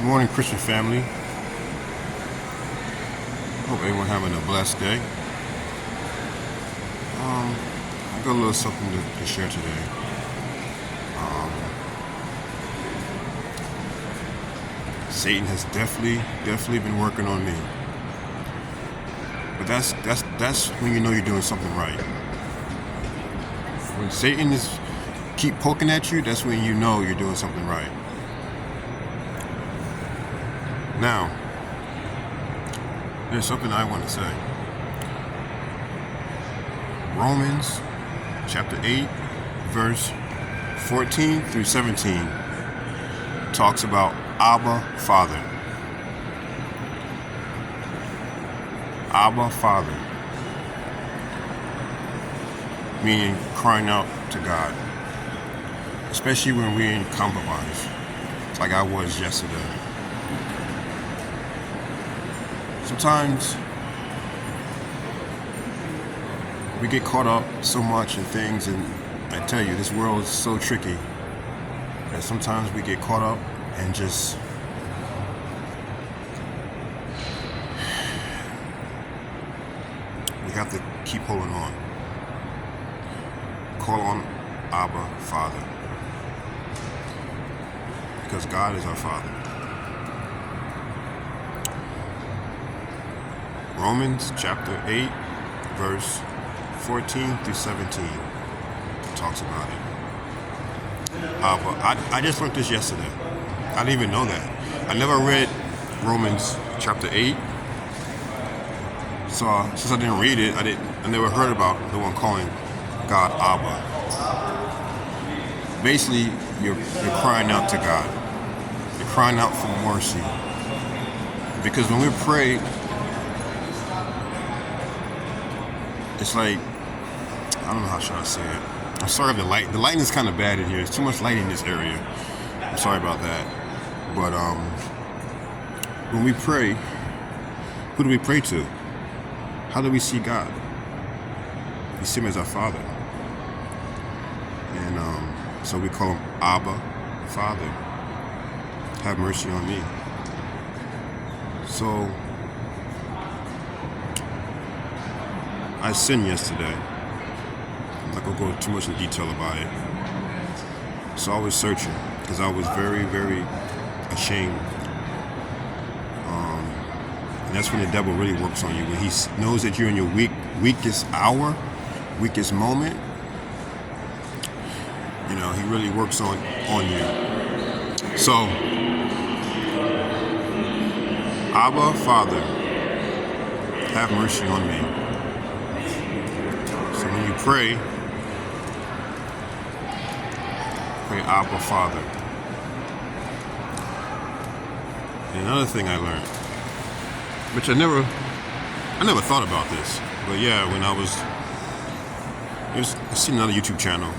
Good morning, Christian family. Hope everyone having a blessed day. I got a little something to share today. Satan has definitely been working on me. But that's when you know you're doing something right. When Satan is keep poking at you, that's when you know you're doing something right. Now, there's something I want to say. Romans chapter 8, verse 14 through 17 talks about Abba, Father. Abba, Father. Meaning crying out to God. Especially when we're in compromise, like I was yesterday. Sometimes we get caught up so much in things, and I tell you, this world is so tricky that sometimes we get caught up and just we have to keep holding on. Call on Abba, Father, because God is our Father. Romans chapter 8, verse 14 through 17 talks about it. I just learned this yesterday. I didn't even know that. I never read Romans chapter 8. So since I didn't read it, I never heard about the one calling God Abba. Basically, you're crying out to God. You're crying out for mercy. Because when we pray, it's like, I don't know how should I say it. I'm sorry if the lighting is kind of bad in here. There's too much light in this area. I'm sorry about that. But when we pray, who do we pray to? How do we see God? We see him as our Father. And so we call him Abba, Father. Have mercy on me. So I sinned yesterday. I'm not going to go too much in detail about it. So I was searching because I was very ashamed. And that's when the devil really works on you. When he knows that you're in your weakest hour, weakest moment, he really works on you. So, Abba, Father, have mercy on me. So when you pray Abba, Father. And another thing I learned, which I never thought about this, but yeah, when I seen another YouTube channel,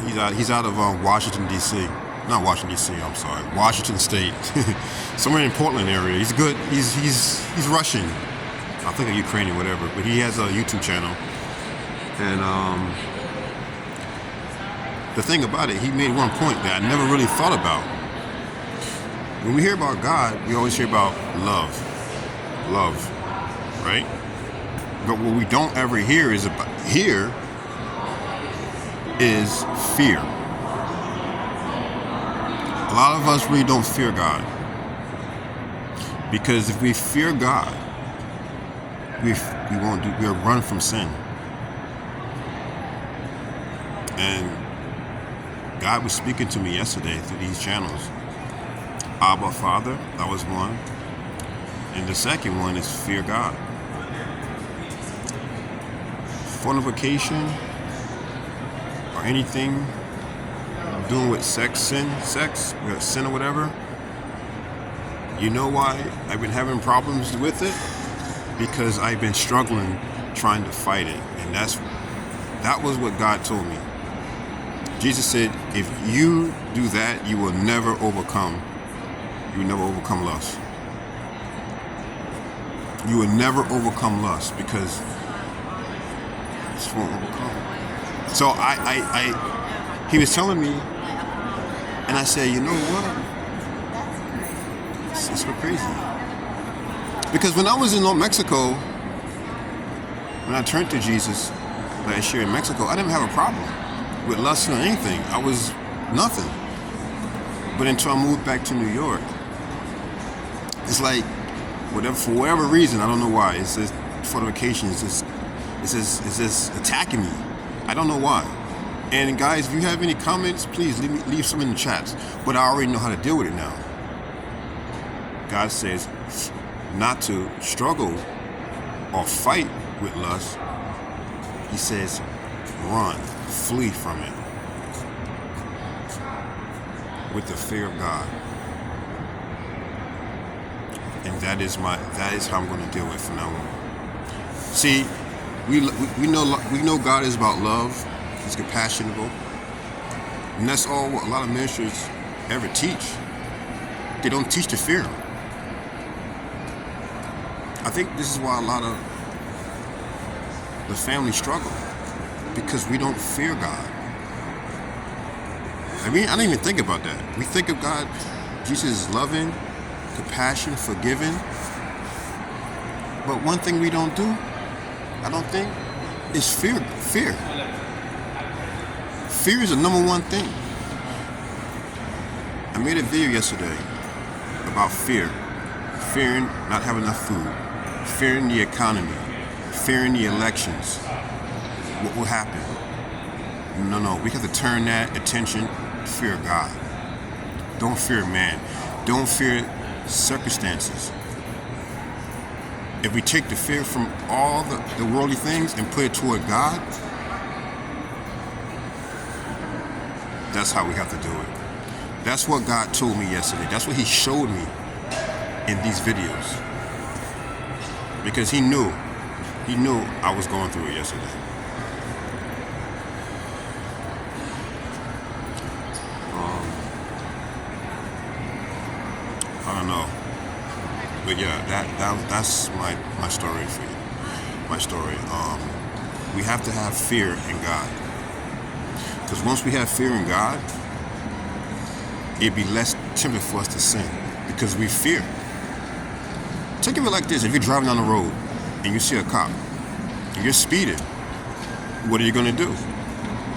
and he's out of Washington D.C. Not Washington D.C. I'm sorry, Washington State, somewhere in Portland area. He's good. He's Russian. I think a Ukrainian, whatever, but he has a YouTube channel. And the thing about it, he made one point that I never really thought about. When we hear about God, we always hear about love, right? But what we don't ever hear is fear. A lot of us really don't fear God, because if we fear God, we'll run from sin. And God was speaking to me yesterday through these channels. Abba, Father, that was one. And the second one is fear God. Fornication or anything doing with sin or whatever. You know why I've been having problems with it? Because I've been struggling trying to fight it. And that was what God told me. Jesus said, if you do that, you will never overcome. You will never overcome lust. You will never overcome lust because this won't overcome. So he was telling me, And I said, you know what? It's so crazy. Because when I was in Mexico, when I turned to Jesus last year in Mexico, I didn't have a problem with lust or anything. I was nothing. But until I moved back to New York, it's like, for whatever reason, I don't know why, it's just fortification is just attacking me. I don't know why. And guys, if you have any comments, please leave some in the chats. But I already know how to deal with it now. God says not to struggle or fight with lust. He says run, flee from it with the fear of God. And that is how I'm going to deal with it from now on. See, we know God is about love. He's compassionate, and that's all what a lot of ministers ever teach. They don't teach to fear Him. I think this is why a lot of the family struggle, because we don't fear God. I mean, I didn't even think about that. We think of God, Jesus is loving, compassion, forgiving. But one thing we don't do, I don't think, is fear. Fear is the number one thing. I made a video yesterday about fear. Fearing not having enough food. Fearing the economy. Fearing the elections. What will happen? No. We have to turn that attention to fear God. Don't fear man. Don't fear circumstances. If we take the fear from all the worldly things and put it toward God, that's how we have to do it. That's what God told me yesterday. That's what He showed me in these videos. Because He knew I was going through it yesterday. I don't know. But yeah, that's my story for you. My story. We have to have fear in God. Because once we have fear in God, it'd be less tempting for us to sin. Because we fear. Think of it like this. If you're driving down the road and you see a cop and you're speeding, what are you going to do?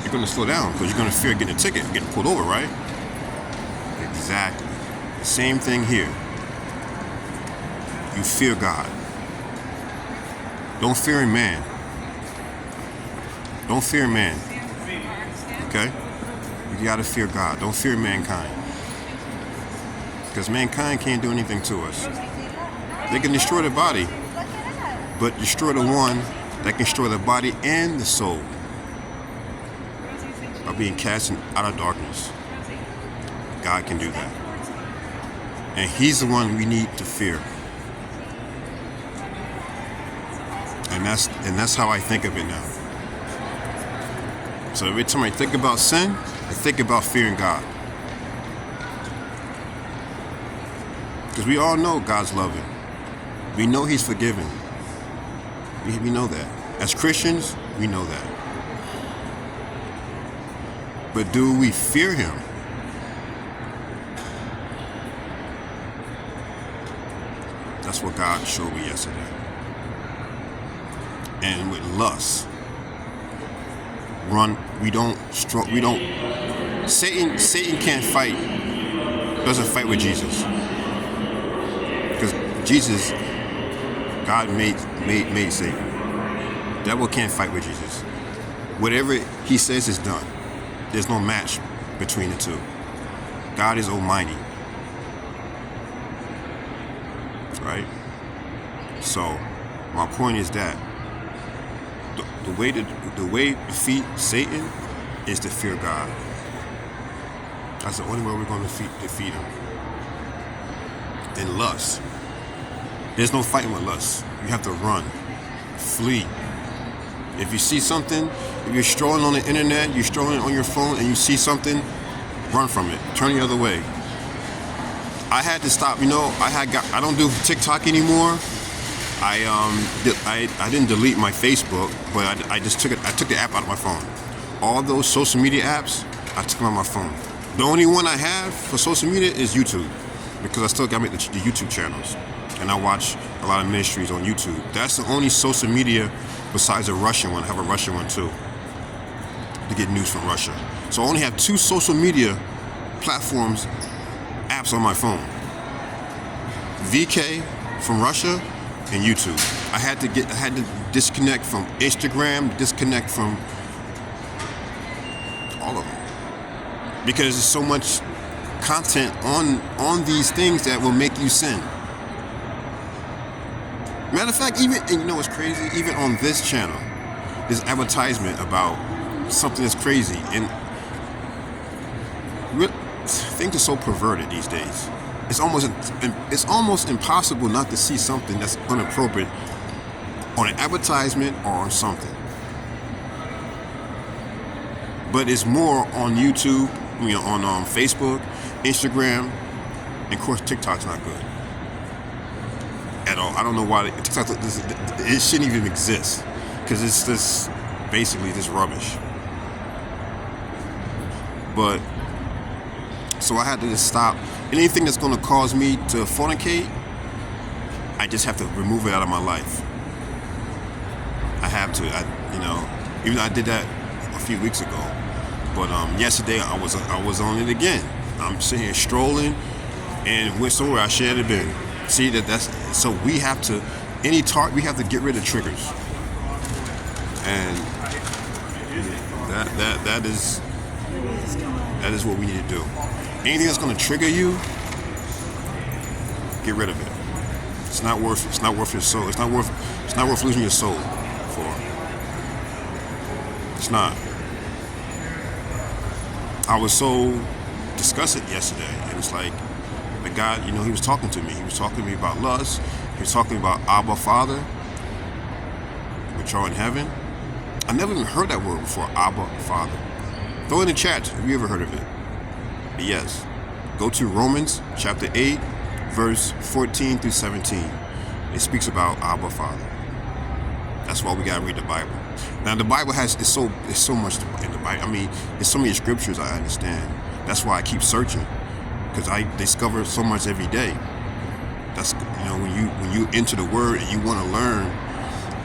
You're going to slow down because you're going to fear getting a ticket, getting pulled over, right? Exactly. The same thing here. You fear God. Don't fear man. Don't fear man. Okay? You gotta fear God. Don't fear mankind. Because mankind can't do anything to us. They can destroy the body, but destroy the one that can destroy the body and the soul by being cast out of darkness. God can do that. And He's the one we need to fear. And that's how I think of it now. So every time I think about sin, I think about fearing God. Because we all know God's loving. We know He's forgiving. We know that. As Christians, we know that. But do we fear Him? That's what God showed me yesterday. And with lust, Satan can't fight, doesn't fight with Jesus. Because Jesus, God made Satan. Devil can't fight with Jesus. Whatever He says is done. There's no match between the two. God is almighty. Right? So, my point is that the way to defeat Satan is to fear God. That's the only way we're going to defeat him. And lust. There's no fighting with lust. You have to run. Flee. If you see something, if you're strolling on the internet, you're strolling on your phone and you see something, run from it. Turn the other way. I had to stop, I don't do TikTok anymore. I didn't delete my Facebook, but I took the app out of my phone. All those social media apps, I took them out of my phone. The only one I have for social media is YouTube, because I still got the YouTube channels, and I watch a lot of ministries on YouTube. That's the only social media besides a Russian one. I have a Russian one too, to get news from Russia. So I only have 2 social media platforms, apps on my phone. VK from Russia and YouTube. I had to disconnect from Instagram, disconnect from all of them, because there's so much content on these things that will make you sin. Matter of fact, even, and you know what's crazy? Even on this channel, there's advertisement about something that's crazy, and things are so perverted these days. It's almost impossible not to see something that's inappropriate on an advertisement or on something. But it's more on YouTube, on Facebook, Instagram, and of course TikTok's not good at all. I don't know why TikTok, it shouldn't even exist, because it's just basically this rubbish. But so I had to just stop anything that's going to cause me to fornicate. I just have to remove it out of my life. I have to. Even though I did that a few weeks ago, but yesterday I was on it again. I'm sitting here strolling and went somewhere I shouldn't have been. See that's so we have to we have to get rid of triggers, and that is what we need to do. Anything that's going to trigger you, get rid of it. It's not worth your soul. It's not worth losing your soul for. It's not. I was so disgusted yesterday. It was like the God, he was talking to me. He was talking to me about lust. He was talking about Abba, Father, which are in heaven. I never even heard that word before, Abba, Father. Throw in the chat if you ever heard of it. Yes. Go to Romans chapter 8, verse 14 through 17. It speaks about Abba, Father. That's why we gotta read the Bible. Now the Bible it's so much in the Bible. I mean, there's so many scriptures I understand. That's why I keep searching, because I discover so much every day. That's when you enter the Word and you want to learn,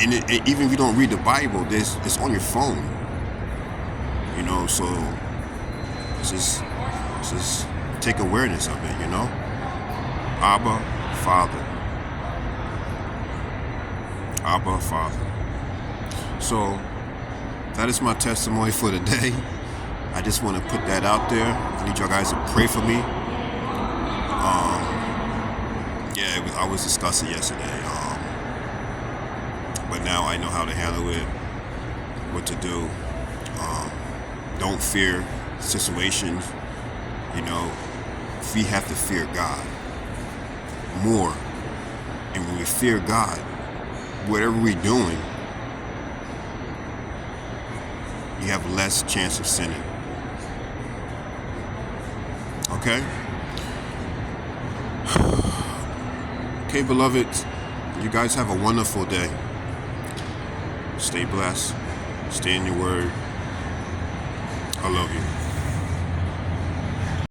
and even if you don't read the Bible, it's on your phone. So just take awareness of it. Abba, Father. Abba, Father. So that is my testimony for the day. I just want to put that out there. I need y'all guys to pray for me. I was discussing yesterday, but now I know how to handle it, what to do. Don't fear situations. We have to fear God more, and when we fear God, whatever we're doing, you have less chance of sinning. Okay? Okay, beloved, you guys have a wonderful day. Stay blessed. Stay in your word. I love you.